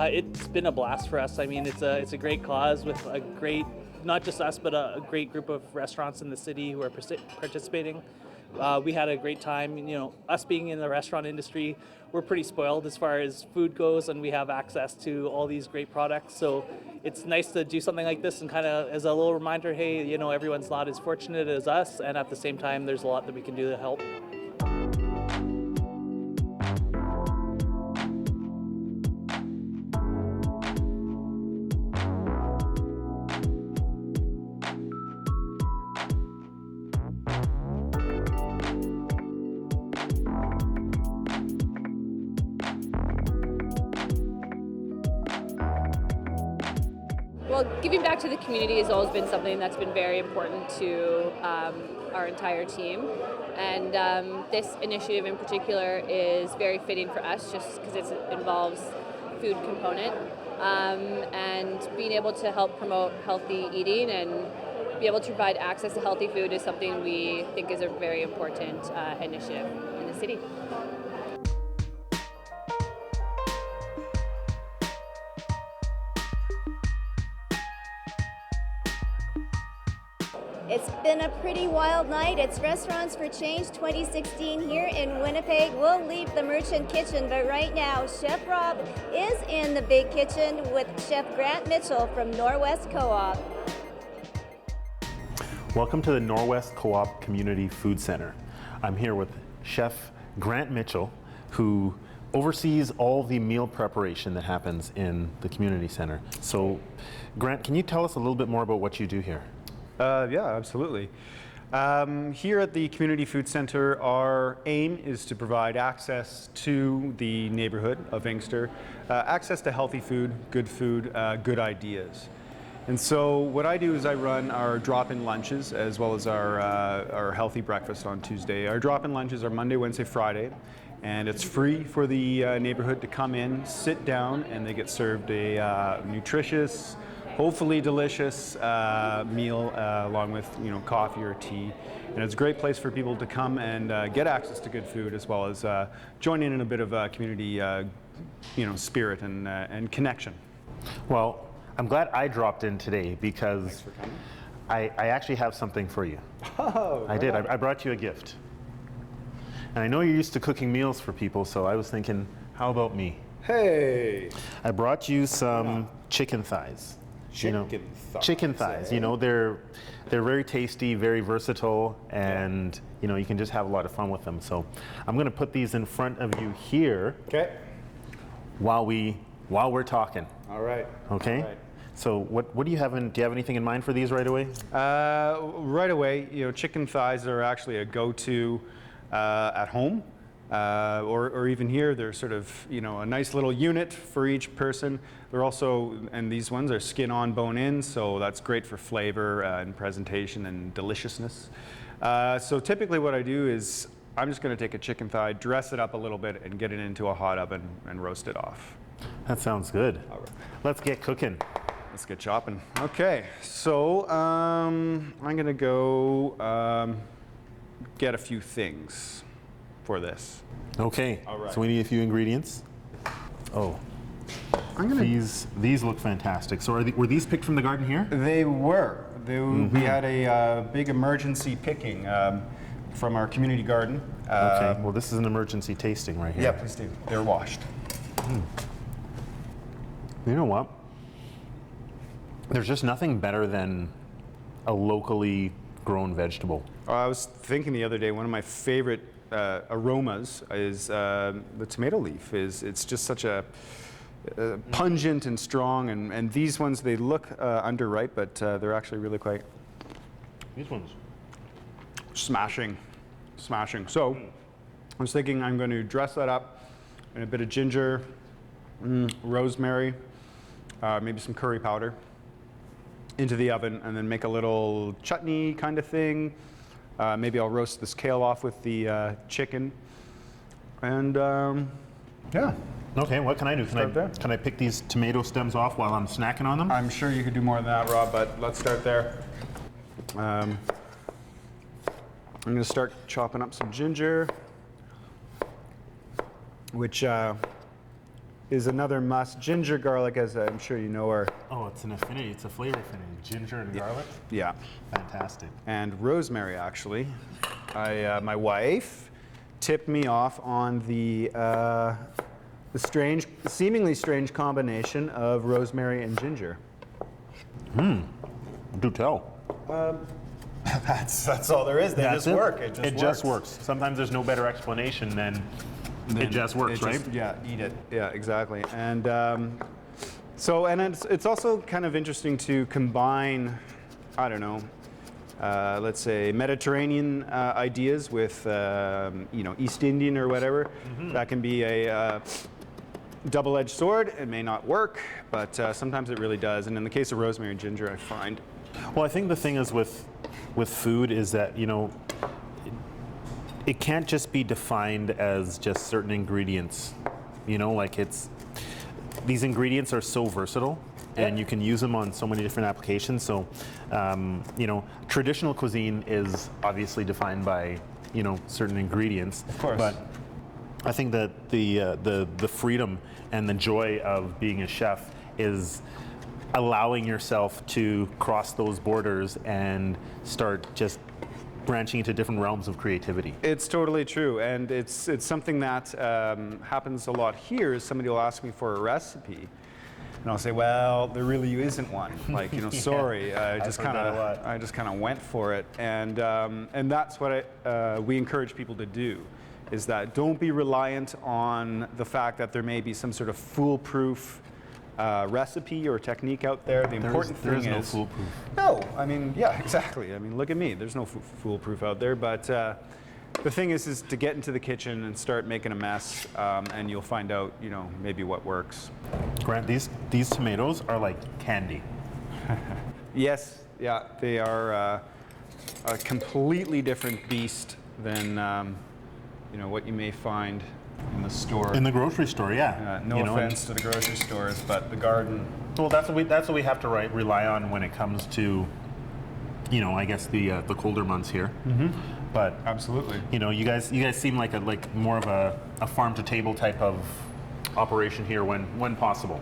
It's been a blast for us. I mean, it's a great cause with a great, not just us, but a great group of restaurants in the city who are participating. We had a great time. You know, us being in the restaurant industry, we're pretty spoiled as far as food goes, and we have access to all these great products. So it's nice to do something like this and kind of as a little reminder, hey, you know, everyone's not as fortunate as us, and at the same time, there's a lot that we can do to help. Well, giving back to the community has always been something that's been very important to our entire team. And this initiative in particular is very fitting for us just because it involves food component. And being able to help promote healthy eating and be able to provide access to healthy food is something we think is a very important initiative in the city. It's been a pretty wild night. It's Restaurants for Change 2016 here in Winnipeg. We'll leave the Merchant Kitchen, but right now, Chef Rob is in the Big Kitchen with Chef Grant Mitchell from Norwest Co-op. Welcome to the Norwest Co-op Community Food Center. I'm here with Chef Grant Mitchell, who oversees all the meal preparation that happens in the community center. So, Grant, can you tell us a little bit more about what you do here? Yeah, absolutely. Here at the Community Food Center, our aim is to provide access to the neighborhood of Inkster, access to healthy food, good ideas. And so what I do is I run our drop-in lunches as well as our healthy breakfast on Tuesday. Our drop-in lunches are Monday, Wednesday, Friday, and it's free for the neighborhood to come in, sit down, and they get served a nutritious, hopefully delicious meal along with coffee or tea. And it's a great place for people to come and get access to good food as well as join in a bit of a community spirit and connection. Well, I'm glad I dropped in today because Thanks for coming. I actually have something for you. Oh, I did. I brought you a gift. And I know you're used to cooking meals for people, so I was thinking, how about me? Hey! I brought you some chicken thighs. Chicken thighs. Eh? You know, they're very tasty, very versatile, and you can just have a lot of fun with them. So I'm going to put these in front of you here. Okay. While we're talking. All right. Okay. All right. So what do you have do you have anything in mind for these right away? Right away, chicken thighs are actually a go-to at home. Or even here, they're sort of, a nice little unit for each person. They're also, and these ones are skin on, bone in, so that's great for flavor and presentation and deliciousness. So typically what I do is I'm just going to take a chicken thigh, dress it up a little bit, and get it into a hot oven and roast it off. That sounds good. All right. Let's get cooking. Let's get chopping. Okay, so I'm going to go get a few things for this. Okay. All right. So we need a few ingredients. Oh. These look fantastic. So were these picked from the garden here? They were. We had a big emergency picking from our community garden. Okay. Well, this is an emergency tasting right here. Yeah, please do. They're washed. You know what? There's just nothing better than a locally grown vegetable. I was thinking the other day, one of my favorite aromas is the tomato leaf. It's just such a pungent and strong, and these ones, they look underripe, but they're actually really quite These ones. smashing. So I was thinking I'm going to dress that up in a bit of ginger, rosemary, maybe some curry powder into the oven, and then make a little chutney kind of thing. Maybe I'll roast this kale off with the chicken. And yeah. Okay, what can I do? Start there. Can I pick these tomato stems off while I'm snacking on them? I'm sure you could do more than that, Rob, but let's start there. I'm going to start chopping up some ginger, which is another must. Ginger, garlic, as I'm sure you know, are Oh, it's an affinity. It's a flavor affinity. Ginger and garlic. yeah, Fantastic. and rosemary. Actually, my wife tipped me off on the seemingly strange combination of rosemary and ginger. Do tell. That's all there is. They That's just it. work. It just works. Sometimes there's no better explanation than it just works, right? Yeah, eat it. Yeah, exactly. And it's also kind of interesting to combine, I don't know, let's say Mediterranean ideas with East Indian or whatever. That can be a double-edged sword. It may not work, but sometimes it really does. And in the case of rosemary and ginger, I find. Well, I think the thing is with food is that, it can't just be defined as just certain ingredients. These ingredients are so versatile and you can use them on so many different applications. So, traditional cuisine is obviously defined by, certain ingredients. Of course. But I think that the freedom and the joy of being a chef is allowing yourself to cross those borders and start just branching into different realms of creativity. It's totally true, and it's something that happens a lot here. Is somebody will ask me for a recipe, and I'll say, "Well, there really isn't one." Like, sorry, I just kind of went for it, and that's what we encourage people to do. Is that don't be reliant on the fact that there may be some sort of foolproof recipe or technique out there. The important thing is no foolproof. No, I mean, yeah, exactly. I mean, look at me. There's no foolproof out there. But the thing is to get into the kitchen and start making a mess, and you'll find out, maybe what works. Grant, these tomatoes are like candy. Yes, yeah, they are a completely different beast than what you may find in the store. In the grocery store, yeah. No offense to the grocery stores, but the garden. Well, that's what we have to rely on when it comes to, I guess the colder months here. Mm-hmm. But Absolutely. you guys seem like more of a farm to table type of operation here when possible.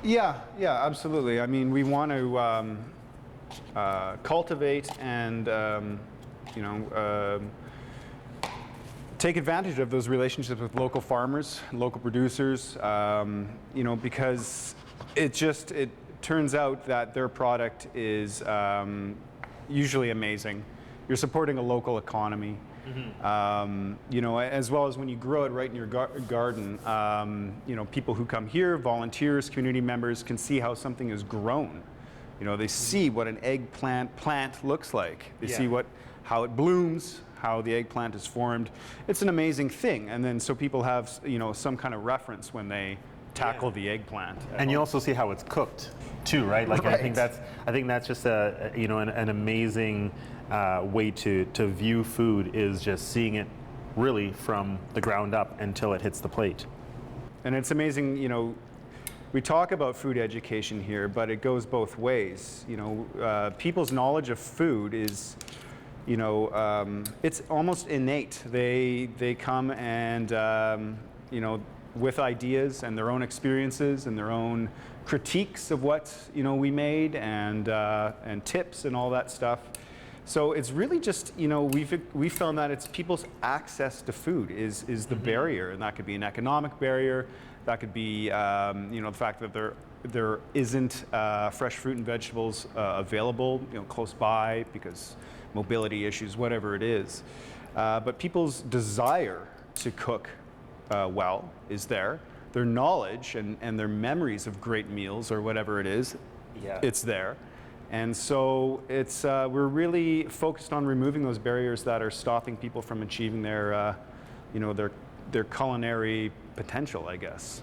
Yeah, absolutely. I mean, we want to cultivate and take advantage of those relationships with local farmers, local producers, because it turns out that their product is usually amazing. You're supporting a local economy, as well as when you grow it right in your garden. People who come here, volunteers, community members, can see how something is grown. They see what an eggplant plant looks like. They see how it blooms, how the eggplant is formed. It's an amazing thing, and then so people have some kind of reference when they tackle the eggplant. And you also see how it's cooked too, right? Like Right. I think that's just an amazing way to view food, is just seeing it really from the ground up until it hits the plate. And it's amazing, we talk about food education here, but it goes both ways. People's knowledge of food is, it's almost innate. They come and, with ideas and their own experiences and their own critiques of what, we made and tips and all that stuff. So it's really just, we've found that it's people's access to food is the barrier, and that could be an economic barrier. That could be, the fact that there isn't fresh fruit and vegetables available, close by because mobility issues, whatever it is. But people's desire to cook well is there. Their knowledge and their memories of great meals or whatever it is, it's there. And so it's we're really focused on removing those barriers that are stopping people from achieving their culinary potential, I guess.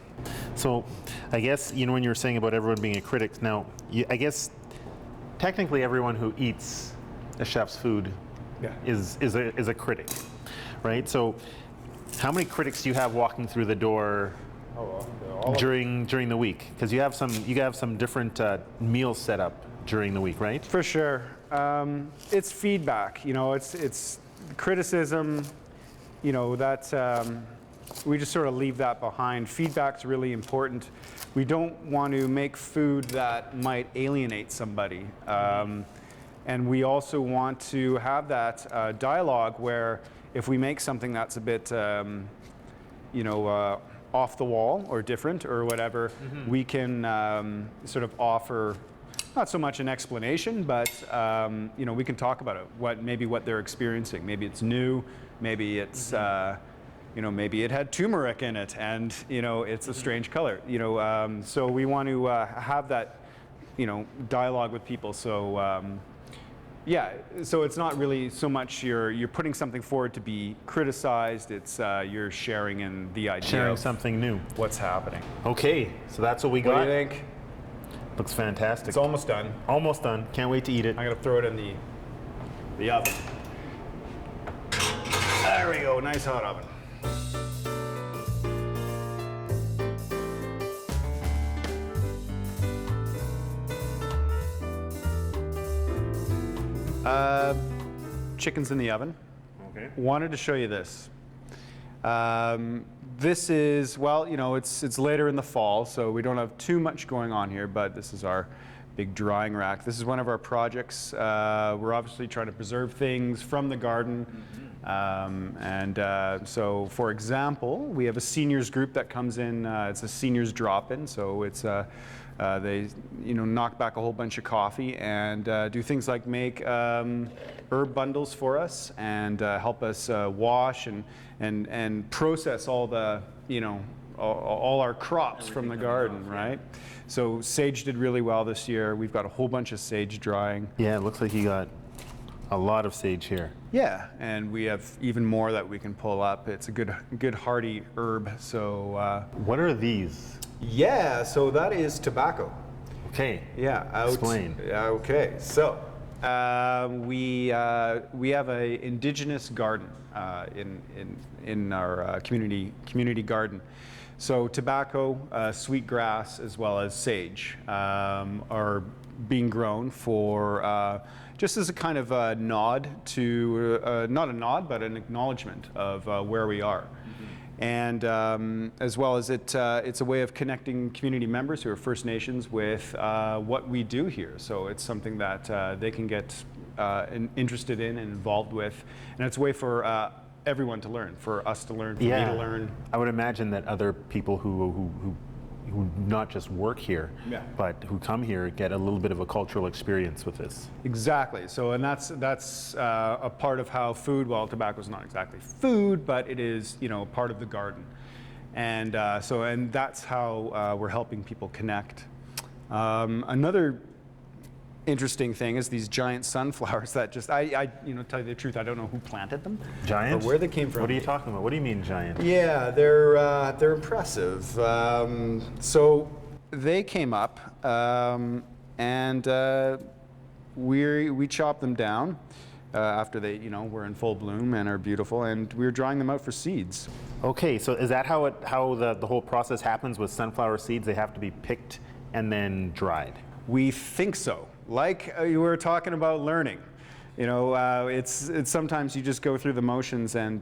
So I guess, when you were saying about everyone being a critic, now, I guess technically everyone who eats a chef's food is a critic, right? So how many critics do you have walking through the door during the week? Because you have some different meals set up during the week, right? For sure. it's feedback. You know, it's criticism. You know, that we just sort of leave that behind. Feedback's really important. We don't want to make food that might alienate somebody. And we also want to have that dialogue where if we make something that's a bit, you know, off the wall or different or whatever, we can sort of offer not so much an explanation, but you know, we can talk about it. Maybe what they're experiencing. Maybe it's new. Maybe it's you know, maybe it had turmeric in it, and you know, it's a strange color. You know, so we want to have that, you know, dialogue with people. So. Yeah, so it's not really so much you're putting something forward to be criticized. It's you're sharing in the idea Sharing of something new. what's happening. Okay, so that's what we What got. do you think? Looks fantastic. It's almost done. Almost done. Can't wait to eat it. I'm gonna throw it in the oven. There we go. Nice hot oven. Chicken's in the oven. Okay. Wanted to show you this. This is, well, you know, it's later in the fall, so we don't have too much going on here, but this is our big drying rack. This is one of our projects. We're obviously trying to preserve things from the garden. So, for example, we have a seniors group that comes in. It's a seniors drop-in, so it's they, you know, knock back a whole bunch of coffee and do things like make herb bundles for us and help us wash and process all the, you know, all our crops from the garden, right? So sage did really well this year. We've got a whole bunch of sage drying. Yeah, it looks like you got a lot of sage here. Yeah, and we have even more that we can pull up. It's a good hearty herb. So What are these? yeah, so that is tobacco. Okay. Yeah. Explain. Okay, so we have a indigenous garden in our community garden. So tobacco, sweetgrass, as well as sage are being grown for just as a kind of a nod to not a nod, but an acknowledgement of where we are. And as well as it's a way of connecting community members who are First Nations with what we do here. So it's something that they can get interested in and involved with. And it's a way for everyone to learn, for us to learn, for me to learn. I would imagine that other people who not just work here, Yeah. but who come here get a little bit of a cultural experience with this. Exactly. So, and that's a part of how food. Well, tobacco is not exactly food, but it is, you know, part of the garden, and and that's how we're helping people connect. Another interesting thing is these giant sunflowers that just you know, tell you the truth, I don't know who planted them, Giant? or where they came from. What are you talking about? What do you mean giant? Yeah, they're impressive. So they came up, and we chopped them down after they, you know, were in full bloom and are beautiful, and we were drying them out for seeds. Okay, so is that how the whole process happens with sunflower seeds? They have to be picked and then dried. We think so. Like you were talking about learning, you know, it's sometimes you just go through the motions and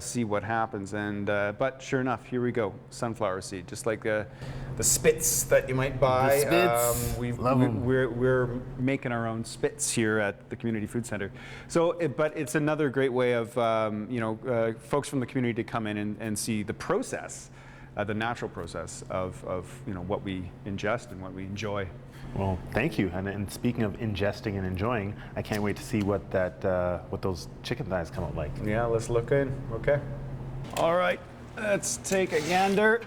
see what happens. And but sure enough, here we go, sunflower seed, just like the spits that you might buy. The spits, love 'em. We're making our own spits here at the Community Food Center. So, but it's another great way of you know, folks from the community to come in and see the process. The natural process of you know, what we ingest and what we enjoy. Well, thank you. And speaking of ingesting and enjoying, I can't wait to see what those chicken thighs come out like. Yeah, let's look in. Okay. All right, let's take a gander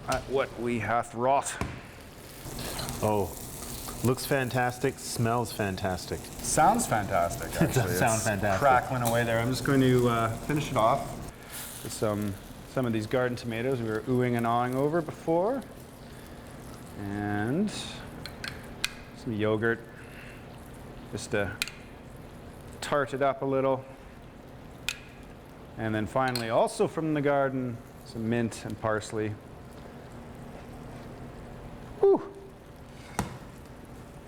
at what we have wrought. Oh, looks fantastic. Smells fantastic. Sounds fantastic. Actually, It does sound It's fantastic. crackling away there. I'm just going to finish it off with some of these garden tomatoes we were oohing and awing over before. And some yogurt, just to tart it up a little. And then finally, also from the garden, some mint and parsley. Whew.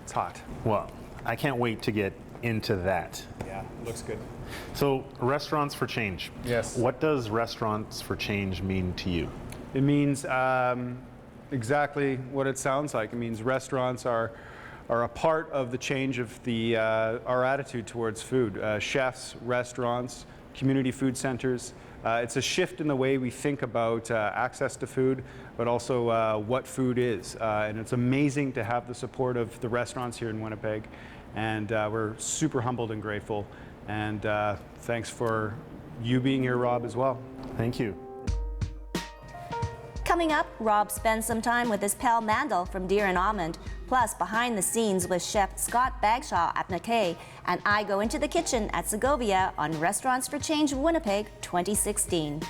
It's hot. Well, I can't wait to get into that. Yeah, looks good. So, Restaurants for Change. Yes. What does Restaurants for Change mean to you? It means exactly what it sounds like. It means restaurants are a part of the change of the our attitude towards food. Chefs, restaurants, community food centers. It's a shift in the way we think about access to food, but also what food is. And it's amazing to have the support of the restaurants here in Winnipeg. And we're super humbled and grateful. And thanks for you being here, Rob, as well. Thank you. Coming up, Rob spends some time with his pal Mandel from Deer and Almond, plus behind the scenes with Chef Scott Bagshaw at McKay, and I go into the kitchen at Segovia on Restaurants for Change Winnipeg 2016.